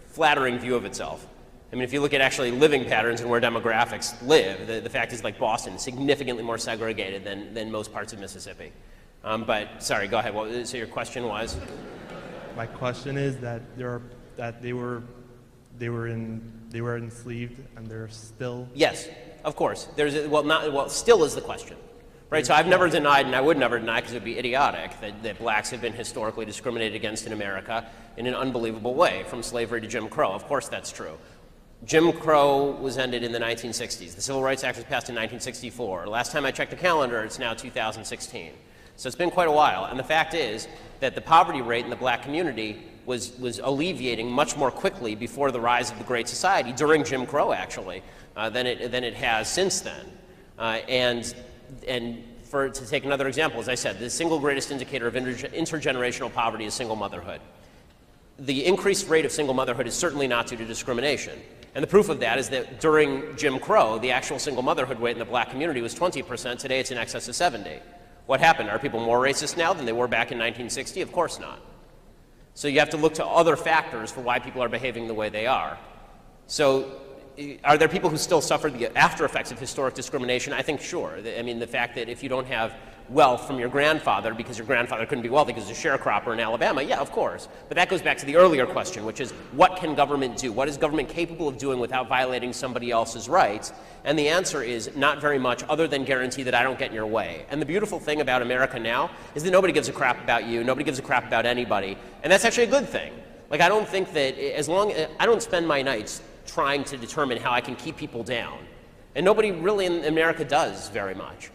Flattering view of itself. I mean, if you look at actually living patterns and where demographics live, the fact is, like Boston, significantly more segregated than most parts of Mississippi. But sorry, go ahead. So your question was? My question is that they were enslaved and they're still. Yes, of course. Still is the question. Right, so I've never denied, and I would never deny, because it would be idiotic, that blacks have been historically discriminated against in America in an unbelievable way, from slavery to Jim Crow. Of course that's true. Jim Crow was ended in the 1960s. The Civil Rights Act was passed in 1964. Last time I checked the calendar, it's now 2016. So it's been quite a while. And the fact is that the poverty rate in the black community was alleviating much more quickly before the rise of the Great Society, during Jim Crow actually, than it has since then. And to take another example, as I said, the single greatest indicator of intergenerational poverty is single motherhood. The increased rate of single motherhood is certainly not due to discrimination. And the proof of that is that during Jim Crow, the actual single motherhood rate in the black community was 20%. Today it's in excess of 70. What happened? Are people more racist now than they were back in 1960? Of course not. So you have to look to other factors for why people are behaving the way they are. So are there people who still suffer the after effects of historic discrimination? I think sure. I mean, the fact that if you don't have wealth from your grandfather because your grandfather couldn't be wealthy because he was a sharecropper in Alabama, yeah, of course. But that goes back to the earlier question, which is, what can government do? What is government capable of doing without violating somebody else's rights? And the answer is not very much, other than guarantee that I don't get in your way. And the beautiful thing about America now is that nobody gives a crap about you, nobody gives a crap about anybody, and that's actually a good thing. Like, I don't think that I don't spend my nights trying to determine how I can keep people down. And nobody really in America does very much.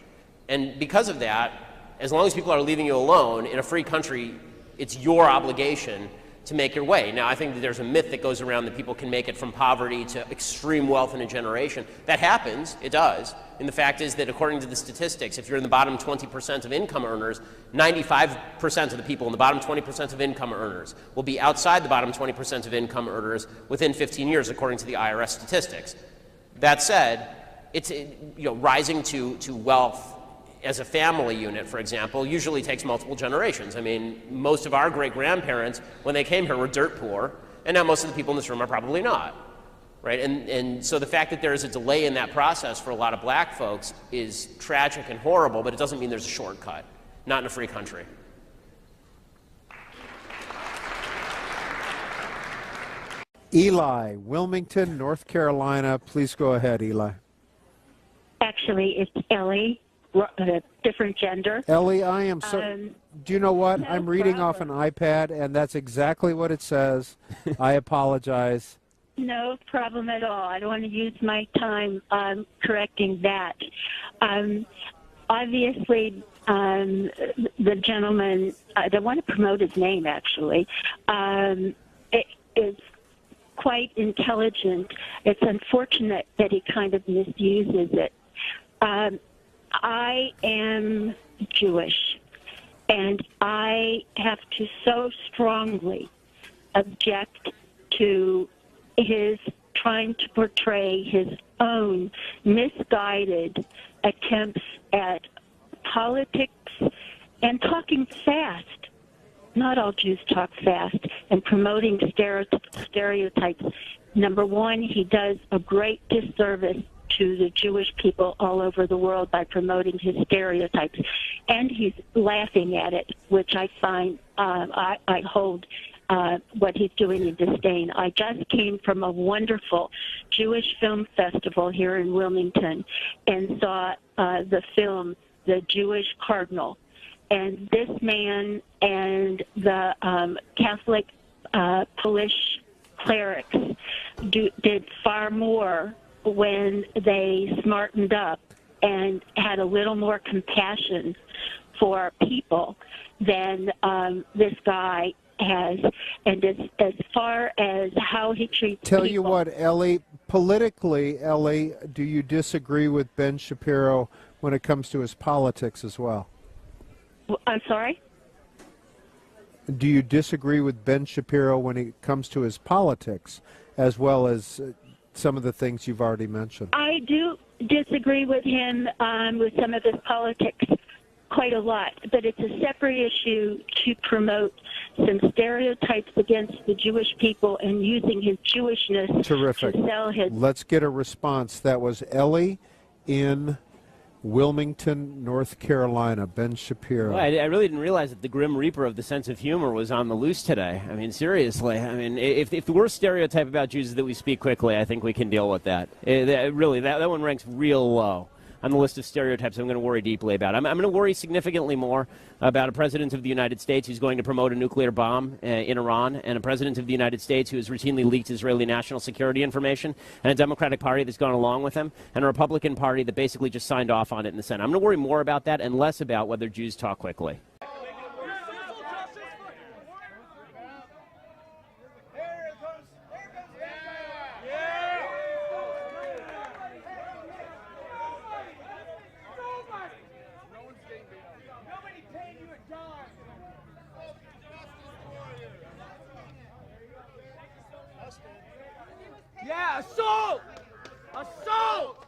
And because of that, as long as people are leaving you alone, in a free country, it's your obligation to make your way. Now, I think that there's a myth that goes around that people can make it from poverty to extreme wealth in a generation. That happens, it does. And the fact is that according to the statistics, if you're in the bottom 20% of income earners, 95% of the people in the bottom 20% of income earners will be outside the bottom 20% of income earners within 15 years, according to the IRS statistics. That said, it's, rising to wealth as a family unit, for example, usually takes multiple generations. I mean, most of our great-grandparents, when they came here, were dirt poor, and now most of the people in this room are probably not, right? And so the fact that there is a delay in that process for a lot of black folks is tragic and horrible, but it doesn't mean there's a shortcut, not in a free country. Eli, Wilmington, North Carolina. Please go ahead, Eli. Actually, it's Ellie. A different gender. Ellie, I am so. Do you know what? No I'm reading off an problem. iPad, and that's exactly what it says. I apologize. No problem at all. I don't want to use my time correcting that. Obviously, the gentleman, I don't want to promote his name, actually, it is quite intelligent. It's unfortunate that he kind of misuses it. I am Jewish, and I have to so strongly object to his trying to portray his own misguided attempts at politics and talking fast. Not all Jews talk fast, and promoting stereotypes. Number one, he does a great disservice to the Jewish people all over the world by promoting his stereotypes, and he's laughing at it, which I find I hold what he's doing in disdain. I just came from a wonderful Jewish film festival here in Wilmington and saw the film The Jewish Cardinal, and this man and the Catholic Polish clerics did far more when they smartened up and had a little more compassion for people than this guy has. And as far as how he treats Tell people, you what, Ellie, politically, Ellie, do you disagree with Ben Shapiro when it comes to his politics as well? I'm sorry? Do you disagree with Ben Shapiro when it comes to his politics as well as some of the things you've already mentioned? I do disagree with him with some of his politics quite a lot, but it's a separate issue to promote some stereotypes against the Jewish people and using his Jewishness Terrific. to sell his... Let's get a response. That was Ellie in Wilmington, North Carolina. Ben Shapiro. Well, I really didn't realize that the Grim Reaper of the sense of humor was on the loose today. I mean, seriously. I mean, if the worst stereotype about Jews is that we speak quickly, I think we can deal with that. Really, that one ranks real low on the list of stereotypes I'm going to worry deeply about. I'm going to worry significantly more about a president of the United States who's going to promote a nuclear bomb in Iran, and a president of the United States who has routinely leaked Israeli national security information, and a Democratic Party that's gone along with him, and a Republican Party that basically just signed off on it in the Senate. I'm going to worry more about that and less about whether Jews talk quickly. Yeah, assault! Assault!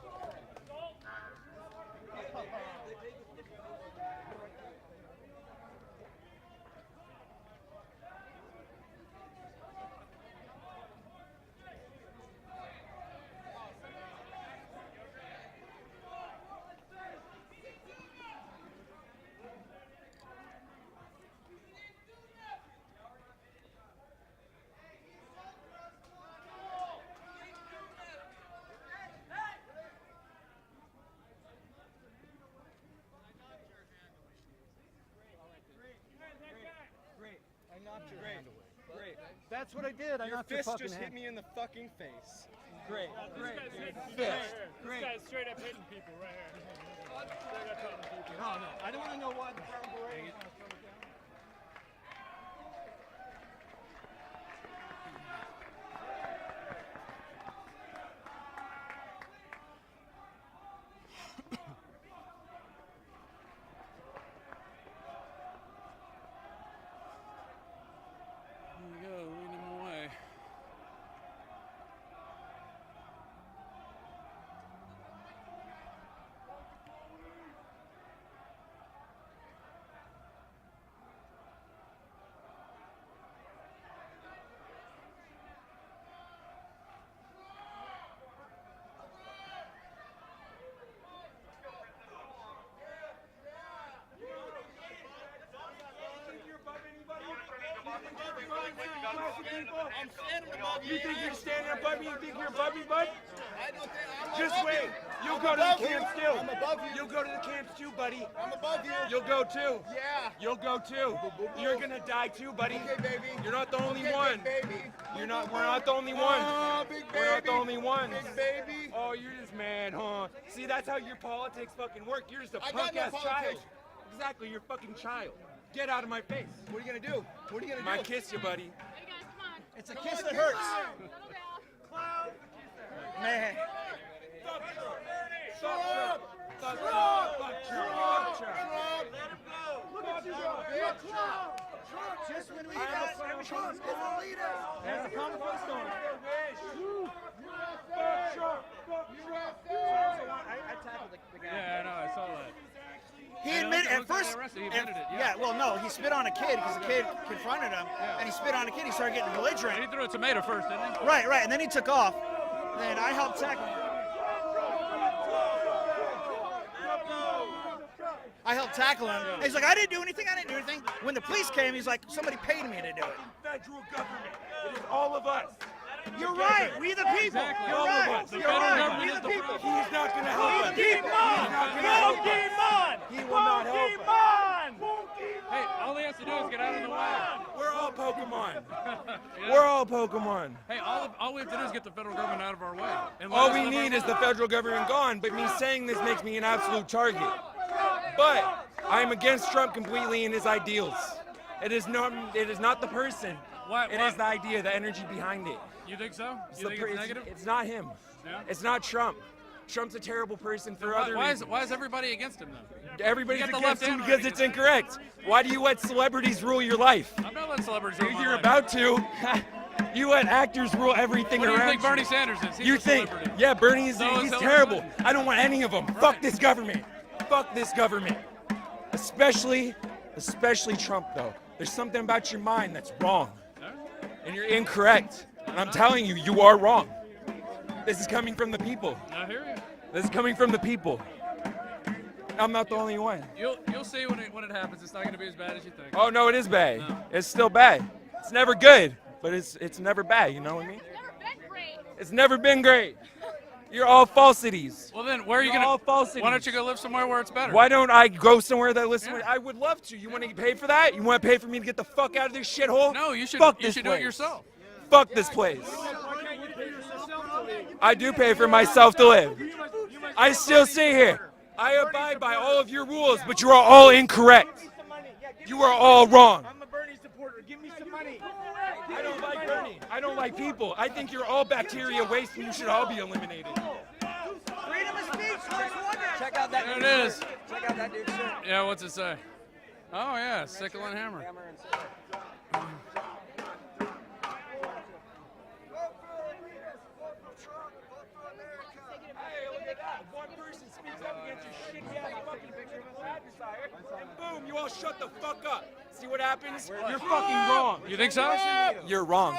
Great. That's what I did. I knocked your fist fucking just hand. hit me in the fucking face. Great. Great. Fist. Great. This guy's straight up hitting people right here. Straight up hitting people. No. I don't want to know why the brown beret. I'm standing above you. You think you're standing above me? You think you're above me, bud? I don't think I'm Just above wait. you. You'll I'm go to above the you. camps too. I'm above you. You'll go to the camps too, buddy. I'm above you. You'll go too. Yeah. You'll go too. You're gonna die too, buddy. Okay, baby. You're not the only Okay, one. big baby. We're not the only one. Oh, big baby. We're not the only ones. Big baby. Oh, you're just mad, huh? See, that's how your politics fucking work. You're just a I got no punk-ass child. politics. Exactly, you're a fucking child. Get out of my face. What are you gonna do? What are you gonna Might do? kiss you, buddy. It's a kiss that hurts. Man. Fuck Trump. Fuck Trump. Fuck Trump. Fuck Trump. Look at you go. Trump. Just when we got Trump is the leader. That's a common for the storm. Fuck Trump. Fuck Trump. I tackled the guy. Yeah, I know, I saw that. He admitted at first. He admitted it, yeah, well, no, he spit on a kid because the kid confronted him, and he spit on a kid. He started getting belligerent. He threw a tomato first, didn't he? Right, and then he took off. Then I helped tackle him. I helped tackle him. And he's like, I didn't do anything. When the police came, he's like, somebody paid me to do it. Federal government. It is all of us. You're right. We the people. Exactly. You're All of right. us. The You're federal right. government We is the the people. He's not going to help us. Keep on. He will not help us. Hey, all he has to do is get out of the way. We're all Pokemon. Yeah. We're all Pokemon. Hey, all we have to do is get the federal government out of our way. And let All us we live our need is the lives. federal government gone, but me saying this makes me an absolute target. But I'm against Trump completely and his ideals. It is not the person. Why- It why- is the idea, the energy behind it. You think so? It's, You think it's negative? it's not him. Yeah? It's not Trump. Trump's a terrible person for other Why reasons. is everybody against him then? Everybody's You got the against left him and because right it's against him. incorrect. Why do you let celebrities rule your life? I'm not letting celebrities rule my You're life. about to. You let actors rule everything What do you around think Bernie Sanders is? He's You a think, celebrity. yeah, Bernie is So is he's Hillary terrible. Clinton. I don't want any of them. Fuck this government. Fuck this government. Especially Trump, though. There's something about your mind that's wrong. And you're incorrect. And I'm telling you, you are wrong. This is coming from the people. I hear you. This is coming from the people. I'm not the only one. You'll see when it happens. It's not going to be as bad as you think. Oh, no, it is bad. No. It's still bad. It's never good, but it's never bad, you know what I mean? It's never been great. You're all falsities. Well, then, where are you You're going all to? falsities. Why don't you go live somewhere where it's better? Why don't I go somewhere that listen? Yeah. I would love to. You want to pay for that? You want to pay for me to get the fuck out of this shithole? No, you should. Fuck You this should do place. it yourself. Fuck this place. I do pay for myself to live. I still stay here. I abide by all of your rules, but you are all incorrect. You are all wrong. I'm a Bernie supporter. Give me some money. I don't like Bernie. I don't like people. I think you're all bacteria waste and you should all be eliminated. Freedom of speech. Check out that There dude's it is. shirt. Check out that dude's shirt. Yeah, what's it say? Oh yeah, sickle and hammer. Hey, look at that. One person speaks up against your shitty ass fucking picture of an adversary, and boom, you all shut the fuck up. See what happens? You're fucking wrong. You think so? You're wrong.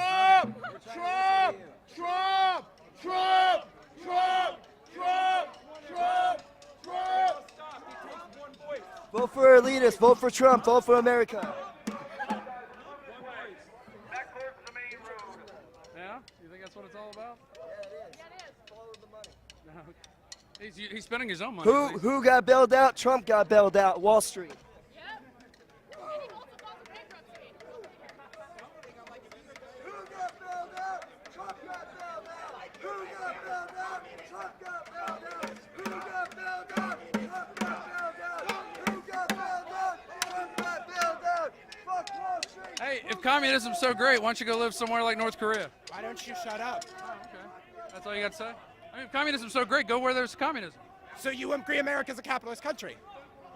Vote for elitists. Vote for Trump. Vote for America. Yeah. You think that's what it's all about? Yeah, it is. Follow the money. He's spending his own money. Who got bailed out? Trump got bailed out. Wall Street. Who got bailed out? Trump got bailed out. Who got bailed out? Trump got bailed out. Who got bailed out? Trump got bailed out. Who got bailed out? Trump got bailed out. Fuck Wall Street. Hey, if communism's so great, why don't you go live somewhere like North Korea? Why don't you shut up? Oh, okay. That's all you got to say? I mean, if communism's so great, go where there's communism. So you agree America's a capitalist country?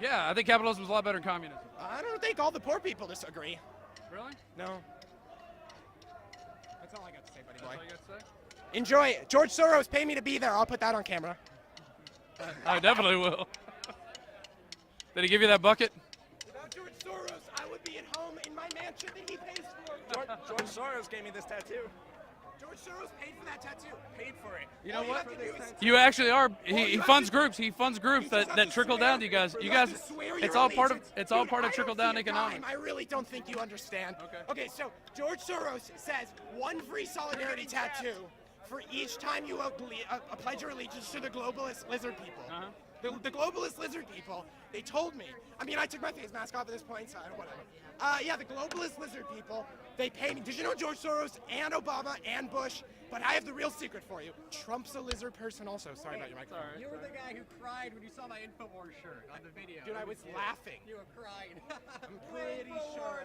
Yeah, I think capitalism's a lot better than communism. I don't think all the poor people disagree. Really? No. That's all I got to say, buddy That's boy. all you got to say? Enjoy it. George Soros, pay me to be there. I'll put that on camera. I definitely will. Did he give you that bucket? Without George Soros, I would be at home in my mansion that he pays for. George Soros gave me this tattoo. George Soros paid for that tattoo. Paid for it. You know All you what? have to do is- You actually are. He have funds to do- groups. He funds groups You just have that to trickle swear- down to you guys. You you have guys, to swear it's your all part of allegiance. it's all Dude, part of I trickle don't down see a economics. dime. I really don't think you understand. Okay. Okay, so George Soros says one free solidarity tattoo for each time you pledge your allegiance to the globalist lizard people. Uh-huh. The globalist lizard people, they told me. I mean, I took my face mask off at this point, so I don't whatever. Yeah, the globalist lizard people, they pay me. Did you know George Soros and Obama and Bush? But I have the real secret for you. Trump's a lizard person also. Sorry about your microphone. Sorry. You were the guy who cried when you saw my InfoWars shirt on the video. Dude, I was laughing. You were crying. I'm pretty sure.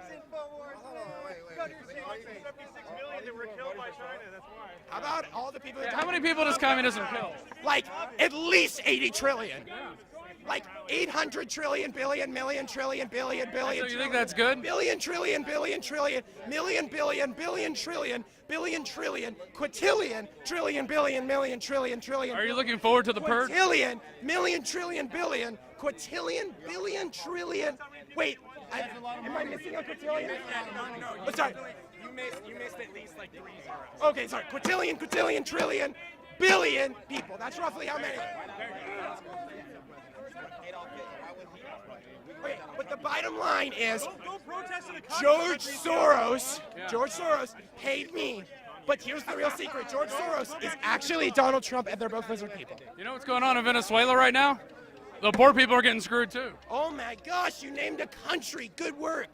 How about all the people? How many people does communism kill? Like at least 80 trillion. Like 800 trillion, billion, million, trillion, billion, billion. So you think that's good? Billion, trillion, billion, trillion, million, billion, billion, trillion, billion, trillion, quintillion, trillion, billion, million, trillion, trillion. Are you looking forward to the purge? Quintillion, million, trillion, billion, quintillion, billion, trillion. Wait, am I missing a quintillion? Oh, sorry. You missed at least like 3 zeros. Okay, sorry. Quintillion, quintillion, trillion, billion people. That's roughly how many. Okay, but the bottom line is George Soros paid me. But here's the real secret. George Soros is actually Donald Trump, and they're both lizard people. You know what's going on in Venezuela right now? The poor people are getting screwed too. Oh my gosh, you named a country. Good work.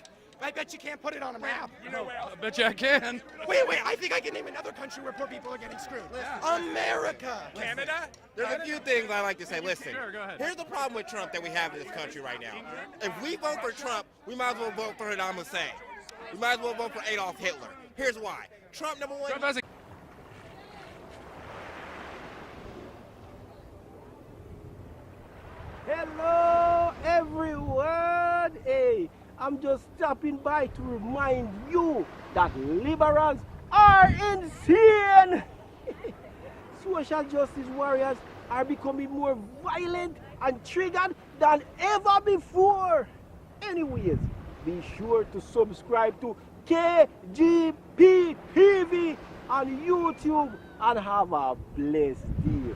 I bet you can't put it on a map. I bet you I can. Wait, I think I can name another country where poor people are getting screwed. America. Canada? There's a few things I like to say. Listen, Sure, go ahead. here's the problem with Trump that we have in this country right now. If we vote for Trump, we might as well vote for Saddam Hussein. We might as well vote for Adolf Hitler. Here's why. Trump, number one. Trump has a Hello, everyone. Hey, I'm just stopping by to remind you that liberals are are insane. Social justice warriors are becoming more violent and triggered than ever before. Anyways, be sure to subscribe to KGPPV on YouTube and have a blessed day.